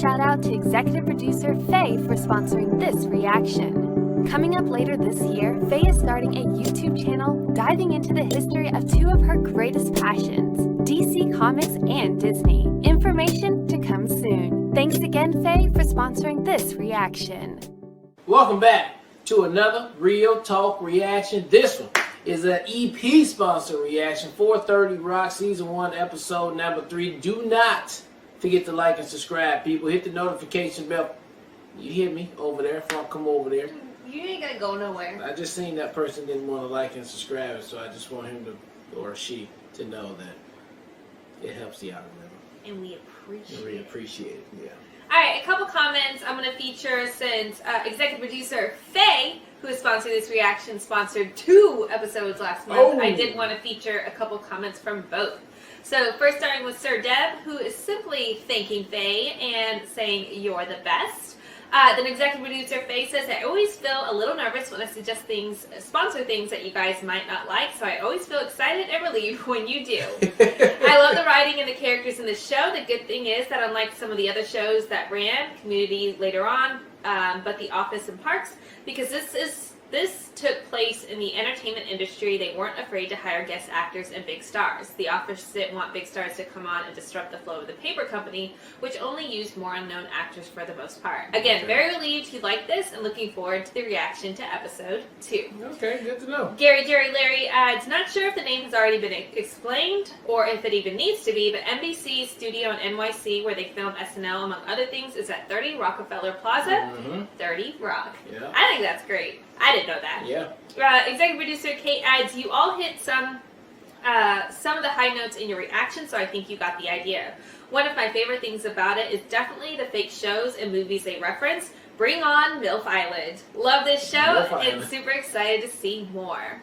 shout out to executive producer Faye for sponsoring this reaction. Coming up later this year, Faye is starting a YouTube channel diving into the history of two of her greatest passions, DC Comics and Disney. Information to come soon. Thanks again, Faye, for sponsoring this reaction. Welcome back to another Real Talk reaction. This one is an EP sponsor reaction, 430 Rock Season 1, Episode number 3. Do not forget to like and subscribe, people. Hit the notification bell. You hear me over there? Come over there. You ain't gonna go nowhere. I just seen that person didn't want to like and subscribe, so I just want him to, or she, to know that it helps the algorithm. And we appreciate it, yeah. Alright, a couple comments I'm going to feature since executive producer Faye, who is sponsoring this reaction, sponsored 2 episodes last month. Oh. I did want to feature a couple comments from both. So first starting with Sir Deb, who is simply thanking Faye and saying, "You're the best." Then executive producer Faye says, "I always feel a little nervous when I suggest things, sponsor things that you guys might not like, so I always feel excited and relieved when you do. I love the writing and the characters in the show. The good thing is that unlike some of the other shows that ran, Community later on, but The Office and Parks, because this took place in the entertainment industry, they weren't afraid to hire guest actors and big stars. The Office didn't want big stars to come on and disrupt the flow of the paper company, which only used more unknown actors for the most part. Again, very relieved you liked this and looking forward to the reaction to episode 2. Okay, good to know. Gary Jerry Larry adds, "Not sure if the name has already been explained or if it even needs to be, but NBC's studio in NYC where they filmed SNL among other things is at 30 Rockefeller Plaza, 30 Rock." Yeah. I think that's great. I didn't know that. Yeah. Executive producer Kate adds, "You all hit some of the high notes in your reaction, so I think you got the idea. One of my favorite things about it is definitely the fake shows and movies they reference. Bring on MILF Island. Love this show and super excited to see more."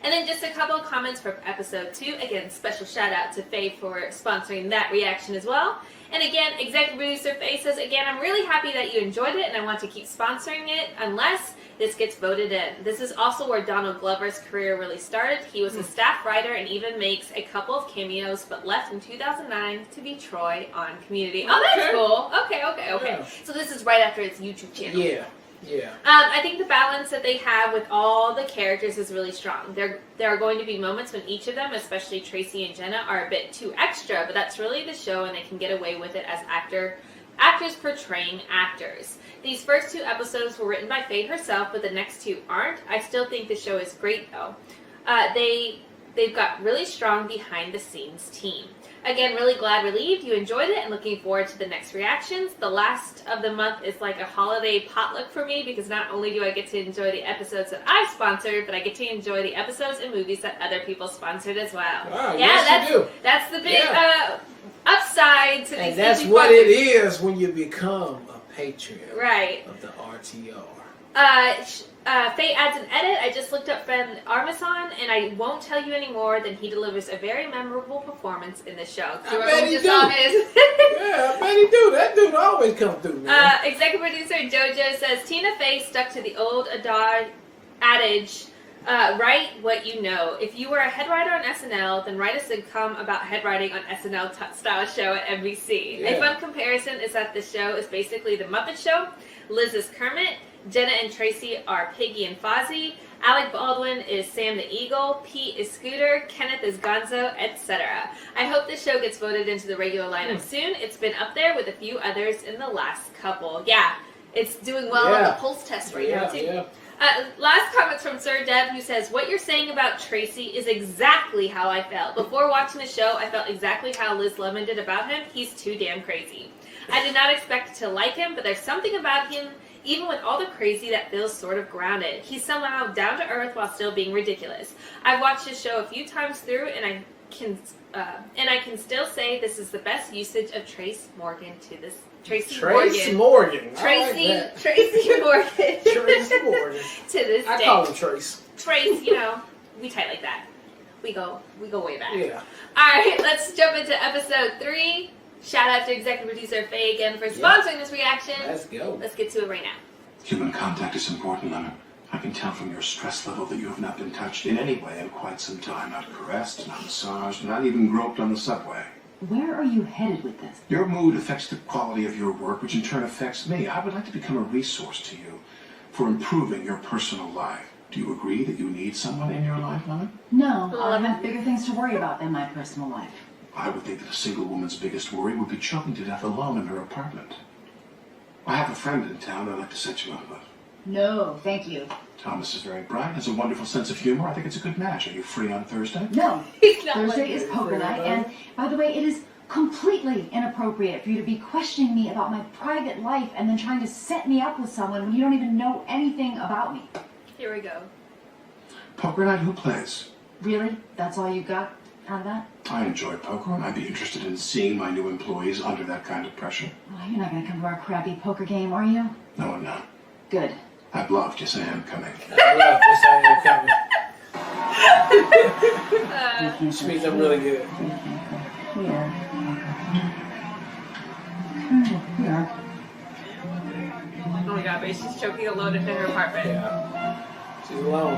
And then just a couple of comments from episode 2. Again, special shout out to Faye for sponsoring that reaction as well. And again, executive producer Faye says, "Again, I'm really happy that you enjoyed it and I want to keep sponsoring it unless this gets voted in. This is also where Donald Glover's career really started. He was a staff writer and even makes a couple of cameos, but left in 2009 to be Troy on Community." Oh, that's cool. Okay. Yeah. So this is right after his YouTube channel. Yeah. I think the balance that they have with all the characters is really strong. There are going to be moments when each of them, especially Tracy and Jenna, are a bit too extra, but that's really the show and they can get away with it as actors portraying actors. These first 2 episodes were written by Faye herself, but the next 2 aren't. I still think the show is great though. They've got really strong behind the scenes team. Again, really relieved you enjoyed it and looking forward to the next reactions. The last of the month is like a holiday potluck for me because not only do I get to enjoy the episodes that I sponsored, but I get to enjoy the episodes and movies that other people sponsored as well. Oh, yes, you do. That's the big upside to these. And that's what it is when you become a patron of the RTR. Faye adds an edit. "I just looked up Fred Armisen, and I won't tell you any more than he delivers a very memorable performance in the show." I bet he do. Yeah, I bet he do. That dude always come through, man. Executive producer Jojo says, "Tina Fey stuck to the old adage, write what you know. If you were a head writer on SNL, then write a sitcom about head writing on SNL style show at NBC. A fun comparison is that the show is basically the Muppet Show. Liz is Kermit, Jenna and Tracy are Piggy and Fozzie, Alec Baldwin is Sam the Eagle, Pete is Scooter, Kenneth is Gonzo, etc. I hope this show gets voted into the regular lineup soon. It's been up there with a few others in the last couple." Yeah, it's doing well on the pulse test right now too. Last comments from Sir Deb, who says, "What you're saying about Tracy is exactly how I felt. Before watching the show, I felt exactly how Liz Lemon did about him. He's too damn crazy. I did not expect to like him, but there's something about him, even with all the crazy, that feels sort of grounded. He's somehow down to earth while still being ridiculous. I've watched this show a few times through, and I can still say this is the best usage of Tracy Morgan to this." Tracy Morgan. Tracy Morgan. Tracy Morgan. To this day. I call him Trace. Trace, we tight like that. We go way back. Yeah. Alright, let's jump into episode 3. Shout out to executive producer Faye again for sponsoring this reaction. Let's go. Let's get to it right now. "Human contact is important, Lemon. I can tell from your stress level that you have not been touched in any way in quite some time. Not caressed, not massaged, not even groped on the subway. Where are you headed with this? Your mood affects the quality of your work, which in turn affects me. I would like to become a resource to you for improving your personal life. Do you agree that you need someone in your life, Lemon? No, I have bigger things to worry about than my personal life. I would think that a single woman's biggest worry would be choking to death alone in her apartment. I have a friend in town I'd like to set you up with. No, thank you. Thomas is very bright, has a wonderful sense of humor. I think it's a good match. Are you free on Thursday? No. He's not Thursday like is this. poker night, and by the way, it is completely inappropriate for you to be questioning me about my private life and then trying to set me up with someone when you don't even know anything about me. Here we go. Poker night, who plays? Really? That's all you got out of that? I enjoy poker, and I'd be interested in seeing my new employees under that kind of pressure. Oh, you're not going to come to our crappy poker game, are you? No, I'm not. Good. I'd love to say I'm coming. I love this idea coming. You Which means I'm really good. Here. Here. Oh my god, but she's choking alone in her apartment. Yeah. She's alone.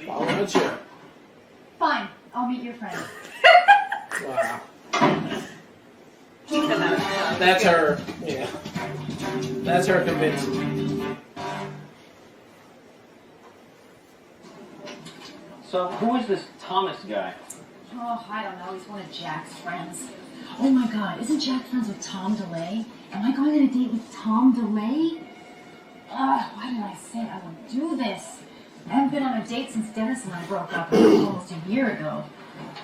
Follow a chair. Fine. I'll meet your friend. Wow. She said that. That's her. Yeah. That's her convincing. So, who is this Thomas guy? Oh, I don't know. He's one of Jack's friends. Oh my god, isn't Jack friends with Tom DeLay? Am I going on a date with Tom DeLay? Ugh, why did I say I would do this? I haven't been on a date since Dennis and I broke up almost a year ago.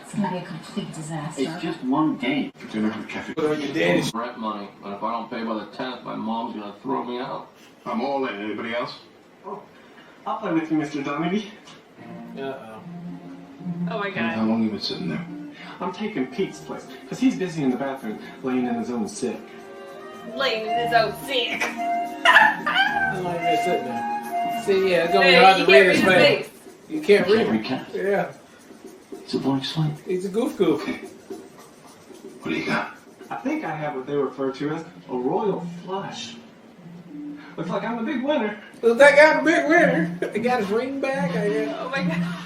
It's gonna be a complete disaster. It's just one game. For dinner at the cafe. Put on your daddy's. Rent money, and if I don't pay by the 10th, my mom's gonna throw me out. I'm all in. Anybody else? I'll play with you, Mr. Donaghy. Uh-oh. Oh my How god. long have you been sitting there? I'm taking Pete's place, because he's busy in the bathroom, laying in his own sick. Laying in his own sick. How long have you been sitting there? See, yeah, it's gonna be Hey, hard you to can't read his face. You can't read Every him. cat. Yeah. It's a blank slate. He's a goof goof. What do you got? I think I have what they refer to as a royal flush. Looks like I'm the big winner. Well, that guy the big winner. He got his ring back. I guess. Oh my god.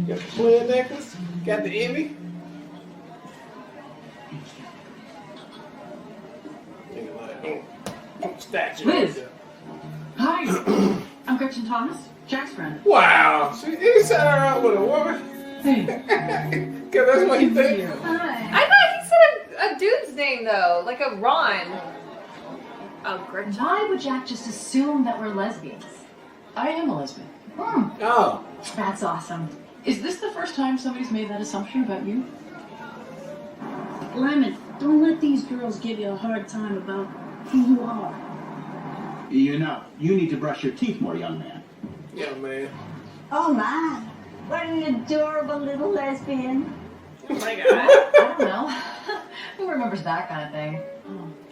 Got the twin necklace. Got the Emmy. Statue. Liz. Hi. I'm Gretchen Thomas, Jack's friend. Wow. She, he sat her out with a woman. Hey. Cause that's what he thinks. Hi. I thought he said a dude's name though, like a Ron. Oh, Gretchen. Why would Jack just assume that we're lesbians? I am a lesbian. Oh. That's awesome. Is this the first time somebody's made that assumption about you? Lemon, don't let these girls give you a hard time about who you are. You know, you need to brush your teeth more, young man. Yeah, man. Oh my, what an adorable little lesbian. Oh my god. I don't know. Who remembers that kind of thing?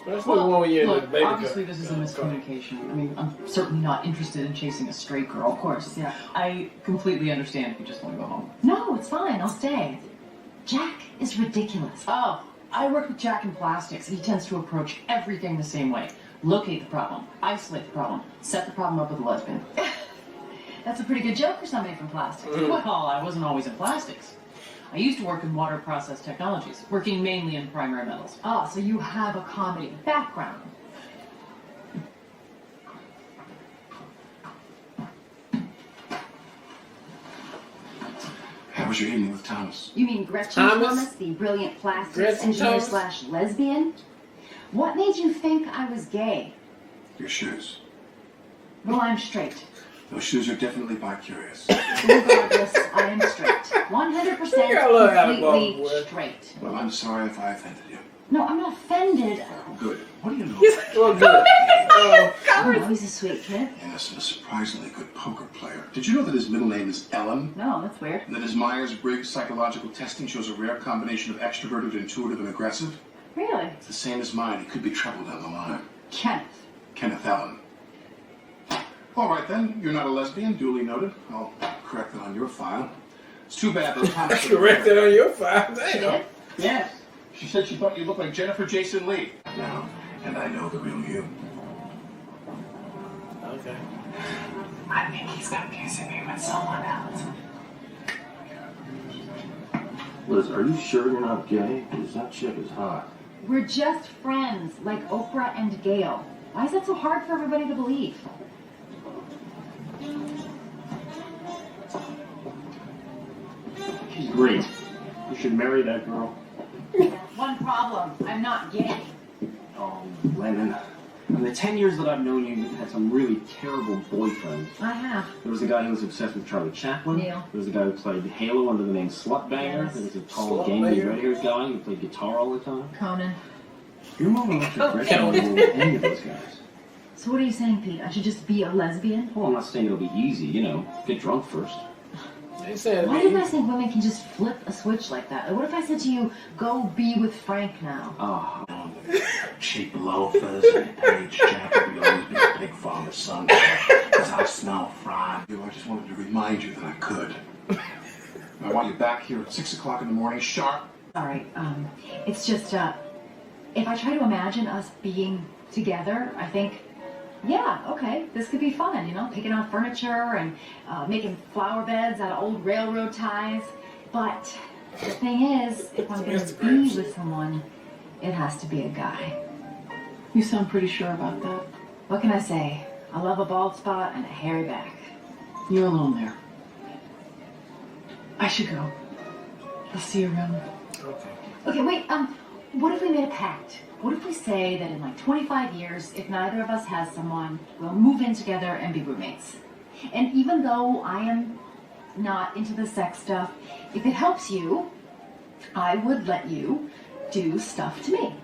That's the one where you're in the Look, baby obviously car. this is a miscommunication. I mean, I'm certainly not interested in chasing a straight girl. Of course, yeah. I completely understand if you just want to go home. No, it's fine. I'll stay. Jack is ridiculous. Oh, I work with Jack in plastics. He tends to approach everything the same way. Locate the problem, isolate the problem, set the problem up with a lesbian. That's a pretty good joke for somebody from plastics. Well, I wasn't always in plastics. I used to work in water process technologies, working mainly in primary metals. Oh, so you have a comedy background. How was your evening with Thomas? You mean Gretchen Thomas? Thomas, the brilliant plastics Gretchen engineer Thomas? slash lesbian? What made you think I was gay? Your shoes. Well, I'm straight. Those shoes are definitely bi-curious. Regardless, I am straight. 100% You got a little out of completely both, boy. straight. Well, I'm sorry if I offended you. No, I'm not offended. Good. What do you know? Well, good. Oh, Oh, he's a sweet kid. Yes, and a surprisingly good poker player. Did you know that his middle name is Ellen? No, that's weird. And that his Myers-Briggs psychological testing shows a rare combination of extroverted, intuitive, and aggressive? Really? It's the same as mine. He could be trouble down the line. Kenneth. Kenneth Allen. All right, then. You're not a lesbian, duly noted. I'll correct that on your file. It's too bad those Thomas... Correct it on your file. Damn. Yes. She said she thought you looked like Jennifer Jason Leigh. Now, and I know the real you. Okay. I think he's confusing me with someone else. Liz, are you sure you're not gay? Because that chick is hot. We're just friends, like Oprah and Gail. Why is that so hard for everybody to believe? She's great. You should marry that girl. One problem, I'm not gay. Oh, Lennon. In the 10 years that I've known you, you've had some really terrible boyfriends. I have. There was a guy who was obsessed with Charlie Chaplin. Neil. There was a guy who played Halo under the name Slutbanger. Yes. There was a tall, gangly, red-haired guy who played guitar all the time. Conan. You're more of an electric than any of those guys. So what are you saying, Pete? I should just be a lesbian? Well, I'm not saying it'll be easy, you know. Get drunk first. They said, Why do you guys think women can just flip a switch like that? Like, what if I said to you, go be with Frank now? Ah. Cheap loafers and page jacket. We always be a big father-son. Because I smell fried. I just wanted to remind you that I could. I want you back here at 6 o'clock in the morning, sharp. All right, it's just, if I try to imagine us being together, I think, yeah, okay, this could be fun, you know, picking out furniture and making flower beds out of old railroad ties. But the thing is, if I'm going to be with someone, it has to be a guy. You sound pretty sure about that. What can I say? I love a bald spot and a hairy back. You're alone there. I should go. I'll see you around. Okay, wait, what if we made a pact? What if we say that in like 25 years, if neither of us has someone, we'll move in together and be roommates? And even though I am not into the sex stuff, if it helps you, I would let you do stuff to me.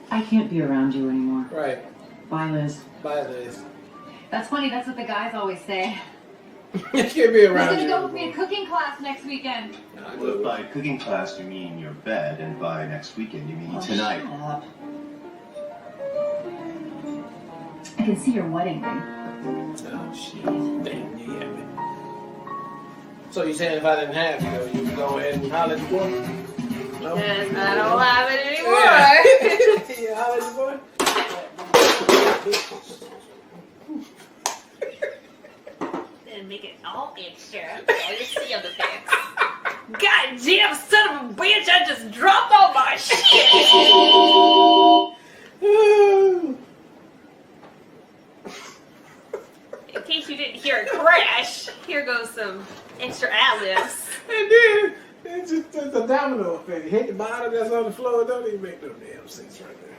I can't be around you anymore. Right. Bye, Liz. Bye, Liz. That's funny, that's what the guys always say. You can't be around Who's you. gonna go with me to cooking class next weekend? Well, if by cooking class you mean your bed, and by next weekend you mean tonight. Shut up. I can see your wedding ring. Oh, shit. Damn, you get me. So you saying if I didn't have you, you would go ahead and holler at the boy? No? Yes, I don't have it anymore. Yeah. You holler at the boy? Then make it all extra. All you see on the pics. God damn son of a bitch, I just dropped all my shit. In case you didn't hear a crash, here goes some extra ad-libs. And then it's just a domino effect. You hit the bottom that's on the floor, it don't even make no damn sense right there.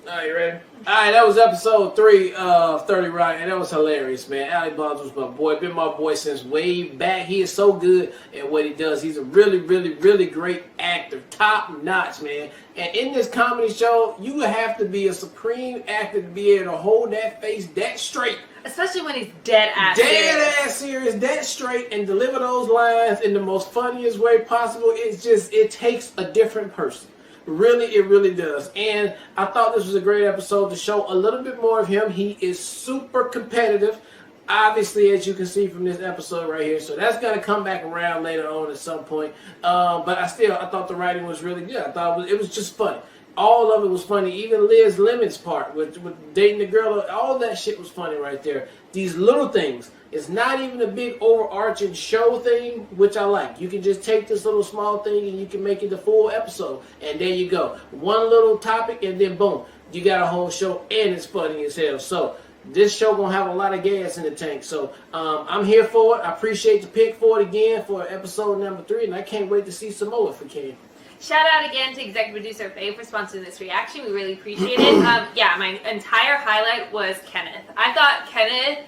All right, you ready? All right, that was episode 3 of 30 Rock, and that was hilarious, man. Alec Baldwin was my boy, been my boy since way back. He is so good at what he does. He's a really, really, really great actor, top notch, man. And in this comedy show, you have to be a supreme actor to be able to hold that face that straight. Especially when he's dead ass serious. Dead ass serious, that straight, and deliver those lines in the most funniest way possible. It's just, it takes a different person. Really, it really does. And I thought this was a great episode to show a little bit more of him. He is super competitive, obviously, as you can see from this episode right here. So that's going to come back around later on at some point. But I thought the writing was really good. I thought it was just funny. All of it was funny. Even Liz Lemon's part with dating the girl, all that shit was funny right there. These little things. It's not even a big overarching show thing, which I like. You can just take this little small thing and you can make it the full episode. And there you go. One little topic and then boom. You got a whole show and it's funny as hell. So this show going to have a lot of gas in the tank. So I'm here for it. I appreciate the pick for it again for episode number 3. And I can't wait to see some more if we can. Shout out again to executive producer Faye for sponsoring this reaction. We really appreciate it. Yeah, my entire highlight was Kenneth. I thought Kenneth,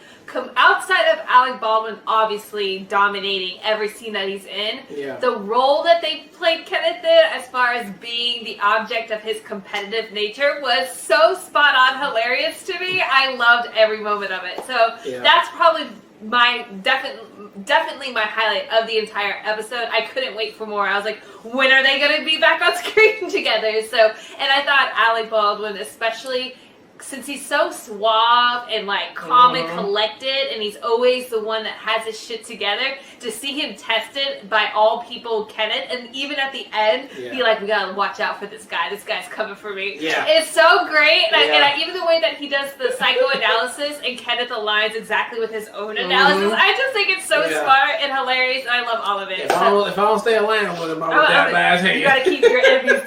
outside of Alec Baldwin obviously dominating every scene that he's in, the role that they played Kenneth in as far as being the object of his competitive nature was so spot on hilarious to me. I loved every moment of it. So that's probably my definitely my highlight of the entire episode. I couldn't wait for more. I was like, when are they going to be back on screen together? So, and I thought Alec Baldwin especially since he's so suave and like calm and Uh-huh. collected, and he's always the one that has his shit together, to see him tested by all people, Kenneth, and even at the end, be like, we gotta watch out for this guy. This guy's coming for me. Yeah. It's so great, and, Yeah. I even the way that he does the psychoanalysis and Kenneth aligns exactly with his own analysis. I just think it's so smart and hilarious, and I love all of it. If I don't stay aligned with him, I would that bad hand. You gotta keep your enemies,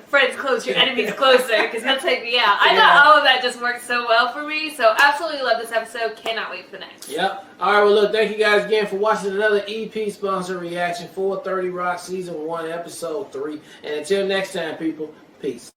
friends close, your enemies closer, because he'll take me out. I thought all of that just worked so well for me, so absolutely love this episode. Cannot wait for the next. Yep. All right, well, look, thank you guys again for watching another EP sponsor reaction for 30 Rock Season 1, Episode 3. And until next time, people, peace.